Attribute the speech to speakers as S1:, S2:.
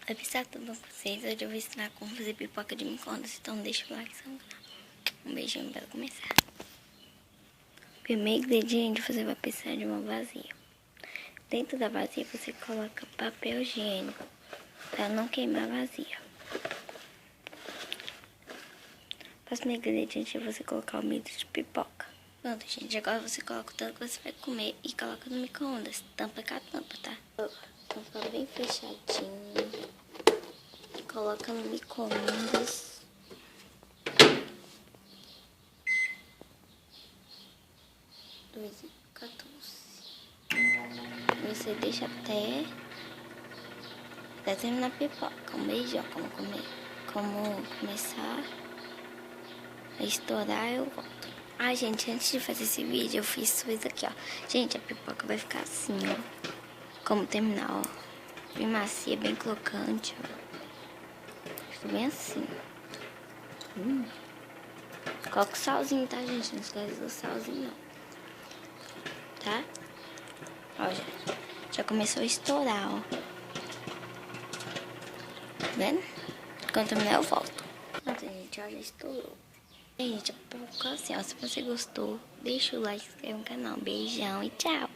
S1: Oi pessoal, tudo bom com vocês? Hoje eu vou ensinar como fazer pipoca de micro-ondas, então deixa o like e se inscreve no canal. Um beijinho para começar. O primeiro ingrediente você vai precisar de uma vasilha. Dentro da vasilha você coloca papel higiênico para não queimar a vasilha. O próximo ingrediente é você colocar o milho de pipoca. Pronto, gente, agora você coloca o tanto que você vai comer e coloca no micro-ondas. Tampa com a tampa, tá? Tampa bem fechadinho. Coloca no micro-ondas. Você deixa até terminar a pipoca. Um beijão, como começar a estourar, eu volto. Ai, gente, antes de fazer esse vídeo, eu fiz isso aqui, ó. Gente, a pipoca vai ficar assim, ó. Como terminar, ó. Bem macia, bem crocante, ó. Fica bem assim. Coloca o salzinho, tá, gente? Não esquece do salzinho, não. Tá? Ó, já começou a estourar, ó. Tá vendo? Quando terminar, eu volto. Pronto, gente, ó, já estourou. Gente, a pipoca assim, ó. Se você gostou, deixa o like, se inscreve no canal. Beijão e tchau!